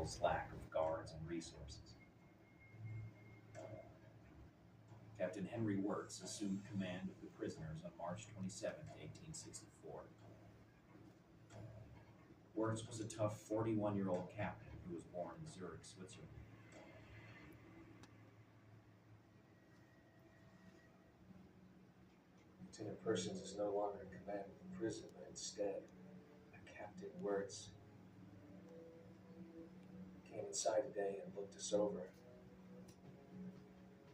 general's lack of guards and resources. Captain Henry Wirtz assumed command of the prisoners on March 27, 1864. Wirtz was a tough 41-year-old captain who was born in Zurich, Switzerland. Lieutenant Persons is no longer in command of the prison, but instead, Captain Wirtz came inside today and looked us over.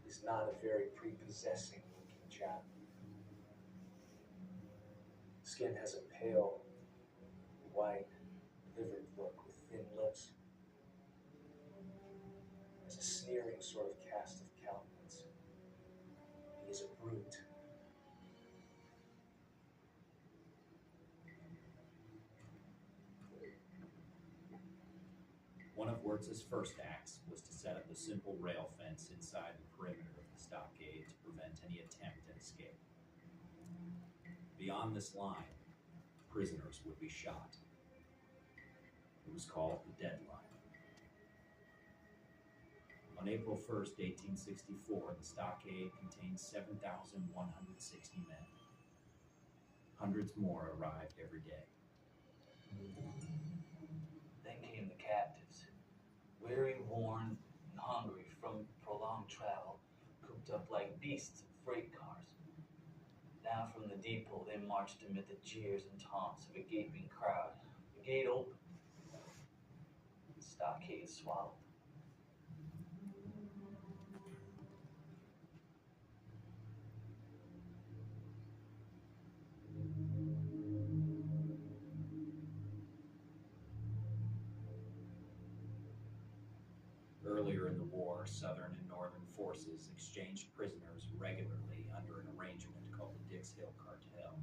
He's not a very prepossessing looking chap. Skin has a pale, white, livid look with thin lips. Has a sneering sort of cast of countenance. He is a brute. One of Wirtz's first acts was to set up a simple rail fence inside the perimeter of the stockade to prevent any attempt at escape. Beyond this line, prisoners would be shot. It was called the deadline. On April 1st, 1864, the stockade contained 7,160 men. Hundreds more arrived every day. Then came the captives, weary, worn, and hungry from prolonged travel, cooped up like beasts in freight cars. Now from the depot they marched amid the jeers and taunts of a gaping crowd. The gate opened. The stockade swallowed. Earlier in the war, Southern and Northern forces exchanged prisoners regularly under an arrangement called the Dix Hill Cartel.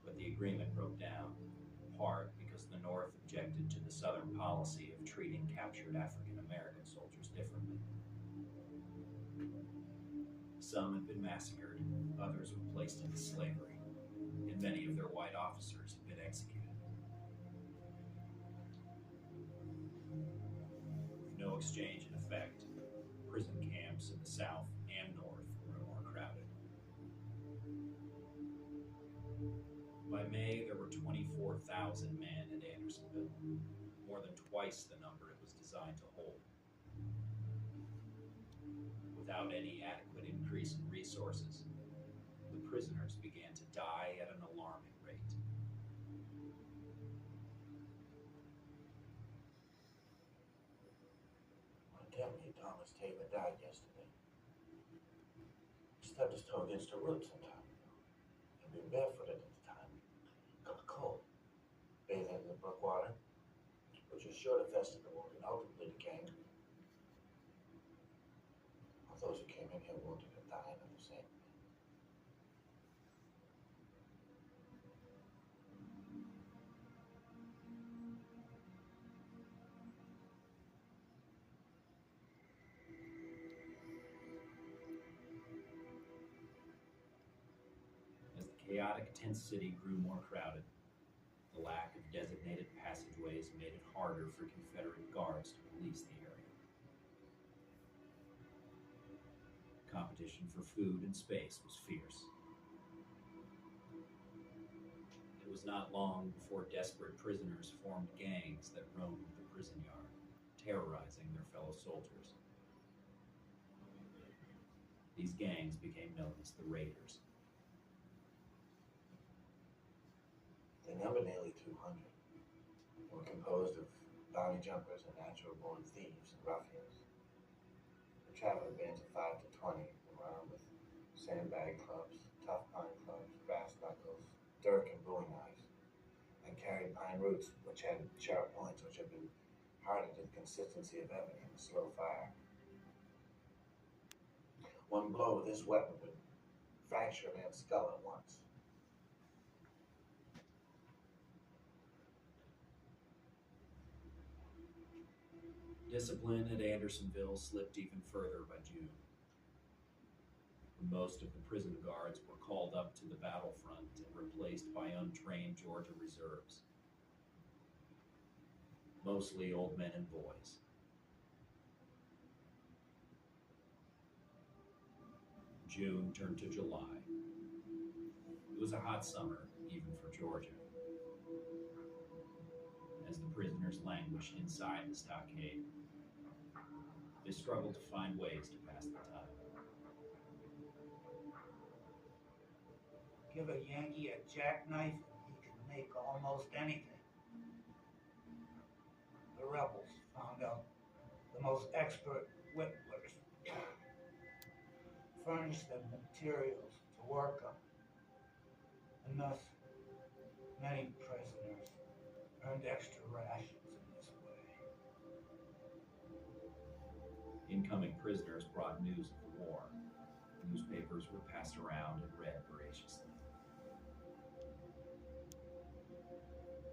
But the agreement broke down, in part because the North objected to the Southern policy of treating captured African American soldiers differently. Some had been massacred, others were placed into slavery, and many of their white officers had been executed. No exchange in effect, prison camps in the South and North were more crowded. By May, there were 24,000 men at Andersonville, more than twice the number it was designed to hold. Without any adequate increase in resources, the prisoners began to die at an alarming rate. Tell me Thomas Taylor died yesterday. He stubbed his toe against a root some time ago. He'd been barefooted at the time. Got a cold. Bathed in the brook water, which was sure to fester the wound and ultimately became. All those who came in here wounded and dying are the same. As the chaotic tent city grew more crowded, the lack of designated passageways made it harder for Confederate guards to police the area. Competition for food and space was fierce. It was not long before desperate prisoners formed gangs that roamed the prison yard, terrorizing their fellow soldiers. These gangs became known as the Raiders. They numbered nearly 200. They were composed of bounty jumpers and natural-born thieves and ruffians. They traveled in bands of 5 to 20. They were armed with sandbag clubs, tough pine clubs, brass knuckles, dirk and bowie knives, and carried pine roots, which had sharp points which had been hardened to the consistency of ebony in slow fire. One blow with this weapon would fracture a man's skull at once. Discipline at Andersonville slipped even further by June. Most of the prison guards were called up to the battlefront and replaced by untrained Georgia reserves. mostly old men and boys. June turned to July. It was a hot summer, even for Georgia. As the prisoners languished inside the stockade, they struggled to find ways to pass the time. Give a Yankee a jackknife and he can make almost anything. The rebels found out the most expert whittlers, furnished them materials to work on, and thus many prisoners earned extra rations in this way. Incoming prisoners brought news of the war. Newspapers were passed around and read voraciously.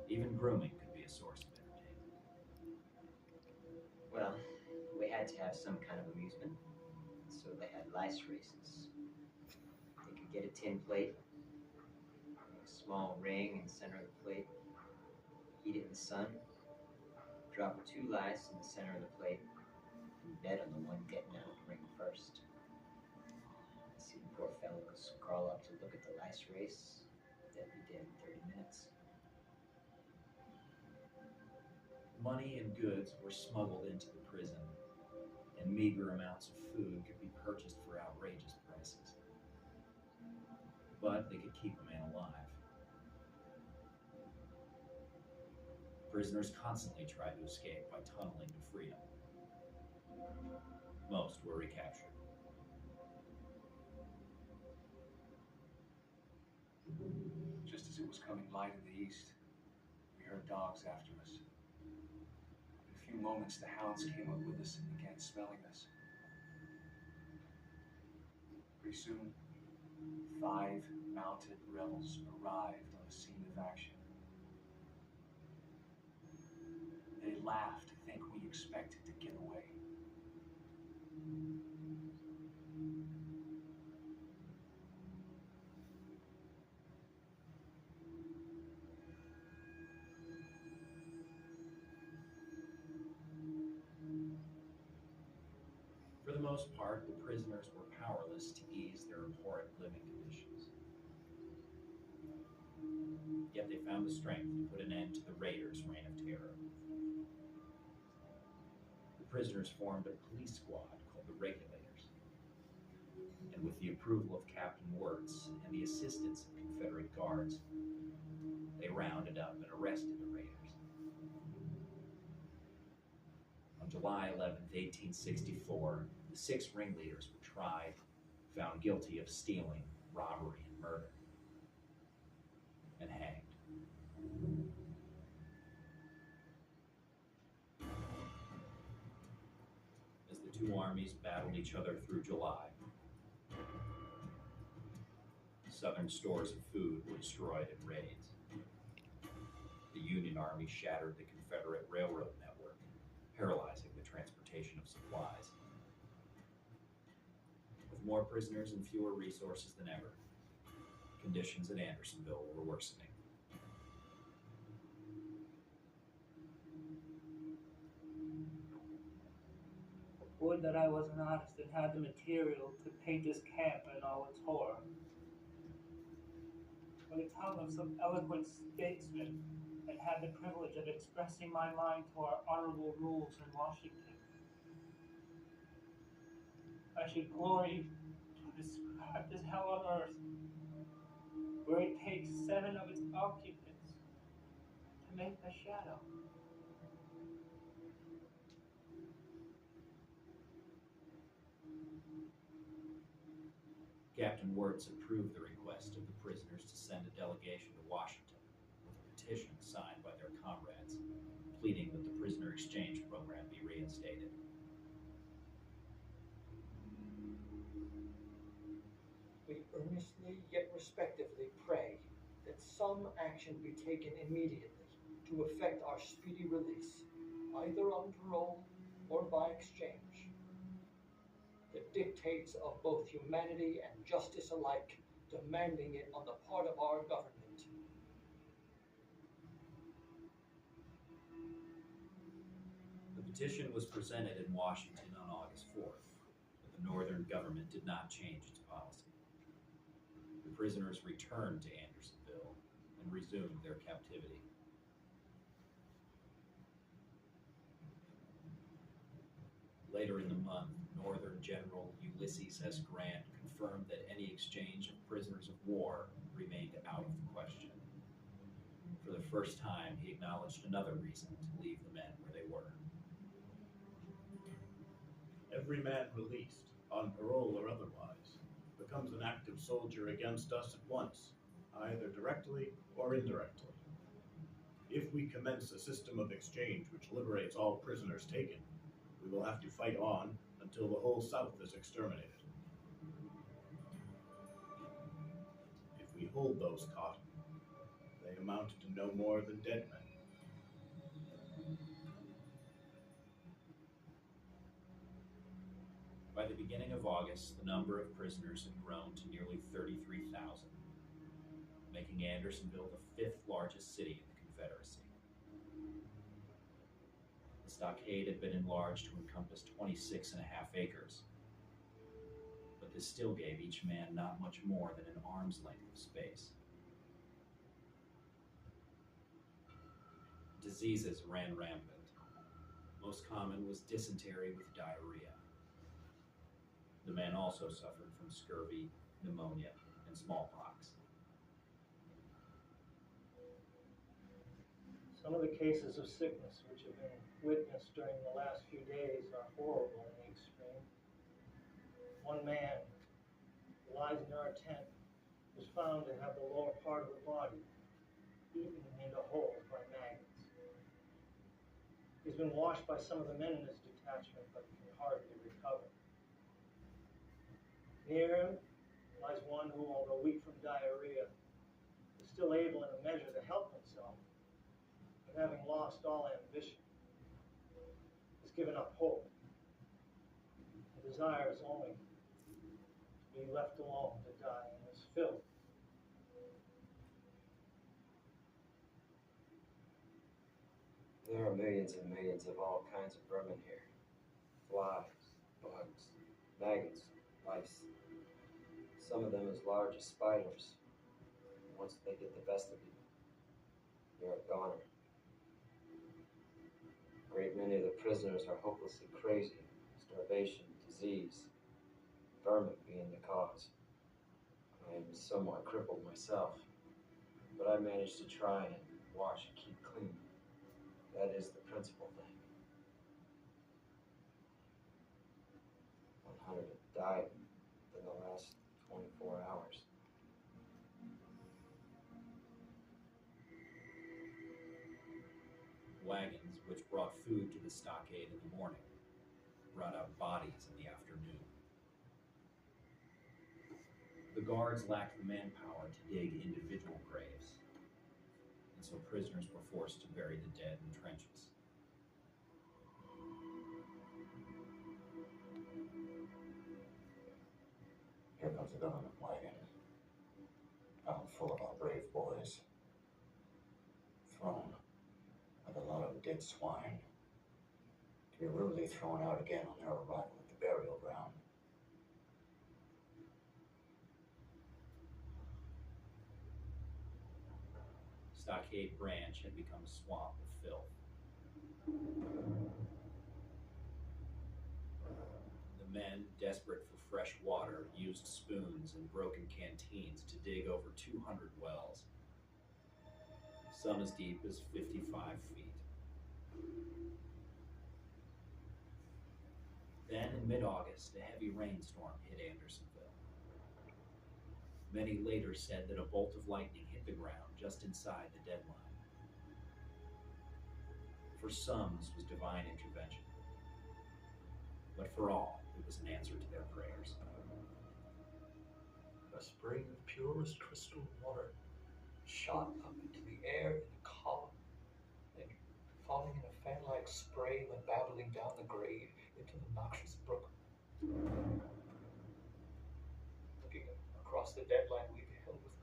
Even grooming could be a source of entertainment. Well, we had to have some kind of amusement, so they had lice races. They could get a tin plate, make a small ring in the center of the plate, heat it in the sun, drop 2 lice in the center of the plate, and bet on the one getting out of the ring first. See the poor fellows crawl up to look at the lice race, they'd be dead in 30 minutes. Money and goods were smuggled into the prison, and meager amounts of food could be purchased for outrageous prices. But they could keep a man alive. Prisoners constantly tried to escape by tunneling to freedom. Most were recaptured. Just as it was coming light in the east, we heard dogs after us. In a few moments, the hounds came up with us and began smelling us. Pretty soon, 5 mounted rebels arrived on the scene of action. They laughed to think we expected to get away. For the most part, the prisoners were powerless to ease their abhorrent living conditions. Yet they found the strength to put an end to the raiders' reign of terror. The prisoners formed a police squad called the Regulators, and with the approval of Captain Wirtz and the assistance of Confederate guards, they rounded up and arrested the raiders. On July 11th, 1864, the 6 ringleaders were tried, found guilty of stealing, robbery, and murder, and hanged. As the 2 armies battled each other through July, Southern stores of food were destroyed in raids. The Union Army shattered the Confederate railroad network, paralyzing the transportation of supplies. With more prisoners and fewer resources than ever, conditions at Andersonville were worsening. Would that I was an artist and had the material to paint this camp in all its horror. Or the tongue of some eloquent statesman, and had the privilege of expressing my mind to our honorable rules in Washington. I should glory to describe this hell on earth, where it takes 7 of its occupants to make a shadow. Captain Wirtz approved the request of the prisoners to send a delegation to Washington with a petition signed by their comrades, pleading that the prisoner exchange program be reinstated. We earnestly yet respectively pray that some action be taken immediately to effect our speedy release, either on parole or by exchange. The dictates of both humanity and justice alike, demanding it on the part of our government. petition was presented in Washington on August 4th, but the Northern government did not change its policy. The prisoners returned to Andersonville and resumed their captivity. Later in the month, Northern General Ulysses S. Grant confirmed that any exchange of prisoners of war remained out of the question. For the first time, he acknowledged another reason to leave the men where they were. Every man released, on parole or otherwise, becomes an active soldier against us at once, either directly or indirectly. If we commence a system of exchange which liberates all prisoners taken, we will have to fight on until the whole South is exterminated. If we hold those caught, they amount to no more than dead men. By the beginning of August, the number of prisoners had grown to nearly 33,000, making Andersonville the 5th largest city in the Confederacy. The stockade had been enlarged to encompass 26.5 acres, but this still gave each man not much more than an arm's length of space. Diseases ran rampant. Most common was dysentery with diarrhea. The men also suffered from scurvy, pneumonia, and smallpox. Some of the cases of sickness which have been witnessed during the last few days are horrible in the extreme. One man who lies near our tent was found to have the lower part of the body eaten into whole by maggots. He's been washed by some of the men in his detachment, but can hardly recover. Near him lies one who, although weak from diarrhea, is still able in a measure to help himself, but having lost all ambition, has given up hope and desires only to be left alone to die in his filth. There are millions and millions of all kinds of vermin here. Flies, bugs, maggots, lice. Some of them as large as spiders. Once they get the best of you, you're a goner. A great many of the prisoners are hopelessly crazy. Starvation, disease, vermin being the cause. I am somewhat crippled myself, but I managed to try and wash and keep clean. That is the principal thing. 100 have died in the last 24 hours. Wagons, which brought food to the stockade in the morning, brought out bodies in the afternoon. The guards lacked the manpower to dig individual graves, and so prisoners were forced to bury the dead in trenches. Here comes the government wagon, out full of our brave boys, thrown like a lot of dead swine, to be rudely thrown out again on their arrival at the burial ground. Stockade Branch had become a swamp of filth. The men, desperate for fresh water, used spoons and broken canteens to dig over 200 wells, some as deep as 55 feet. Then, in mid-August, a heavy rainstorm hit Andersonville. Many later said that a bolt of lightning hit the ground just inside the deadline. For some, this was divine intervention, but for all, it was an answer to their prayers. A spring of purest crystal water shot up into the air in a column, and falling in a fan-like spray went babbling down the grade into the noxious brook. Looking across the deadline, we beheld with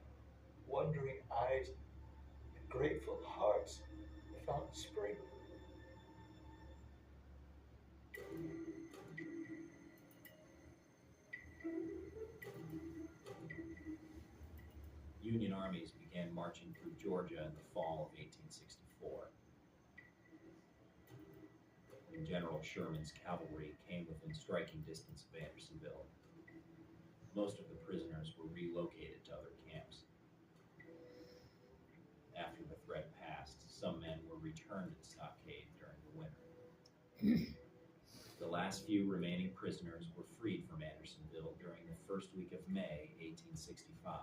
wondering eyes and grateful hearts the fountain spring. marching through Georgia in the fall of 1864. When General Sherman's cavalry came within striking distance of Andersonville, most of the prisoners were relocated to other camps. After the threat passed, some men were returned to Stockade during the winter. The last few remaining prisoners were freed from Andersonville during the first week of May 1865,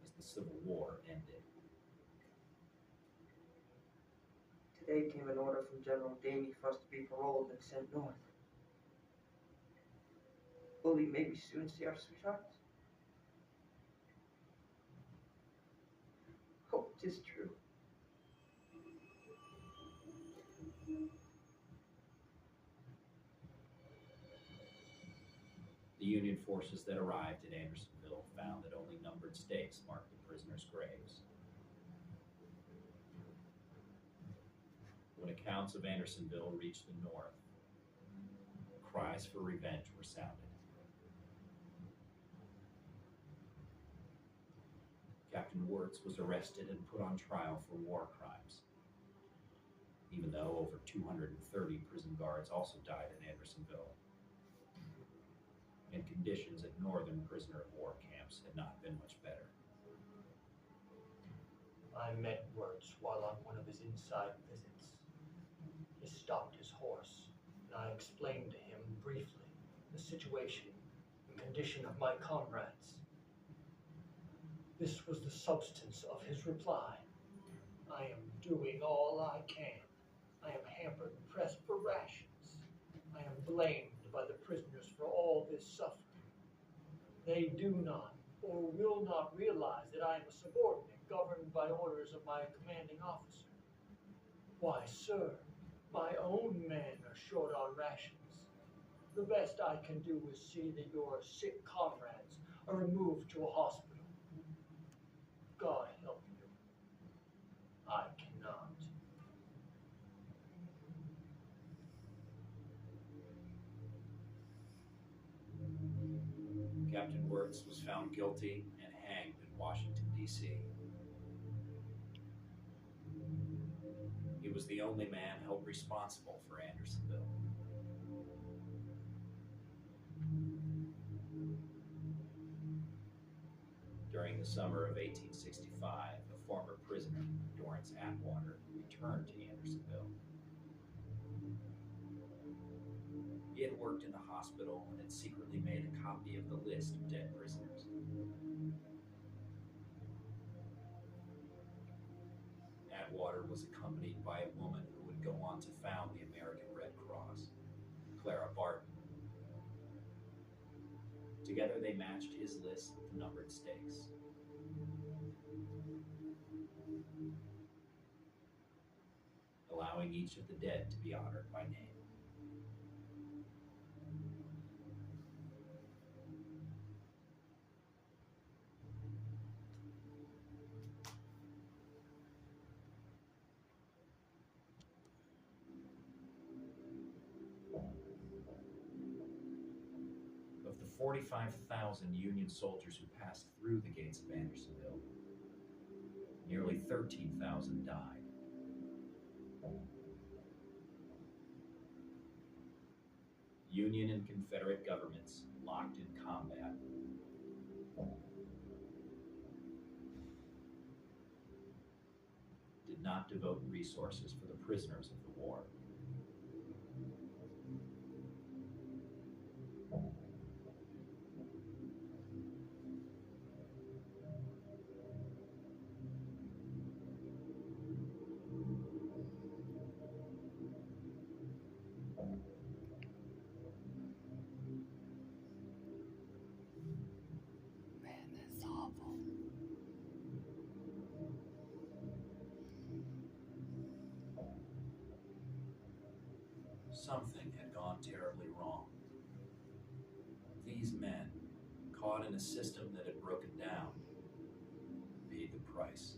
as the Civil War ended. Today came an order from General Davie for us to be paroled and sent north. Will we maybe soon see our sweethearts? Hope it is true. The Union forces that arrived at Andersonville found that only numbered stakes marked the prisoners' graves. When accounts of Andersonville reached the north, cries for revenge were sounded. Captain Wirtz was arrested and put on trial for war crimes, even though over 230 prison guards also died in Andersonville, and conditions at northern prisoner of war camps had not been much better. I met Wirtz while on one of his inside visits. He stopped his horse, and I explained to him briefly the situation and condition of my comrades. This was the substance of his reply. I am doing all I can. I am hampered and pressed for rations. I am blamed by the prisoners for all this suffering. They do not or will not realize that I am a subordinate governed by orders of my commanding officer. Why, sir, my own men are short on rations. The best I can do is see that your sick comrades are removed to a hospital. God help you. I cannot. Captain Wirtz was found guilty and hanged in Washington, D.C. He was the only man held responsible for Andersonville. During the summer of 1865, a former prisoner, Dorrance Atwater, returned to Andersonville. He had worked in the hospital and had secretly made a copy of the list of dead prisoners. Atwater was accompanied by a woman who would go on to found the American Red Cross, Clara Barton. Together they matched his list with the numbered stakes. Allowing each of the dead to be honored by name. Of the 45,000 Union soldiers who passed through the gates of Andersonville, nearly 13,000 died. Union and Confederate governments locked in combat. Did not devote resources for the prisoners of the war. Man, that's awful. Something had gone terribly wrong. These men, caught in a system that had broken down, paid the price.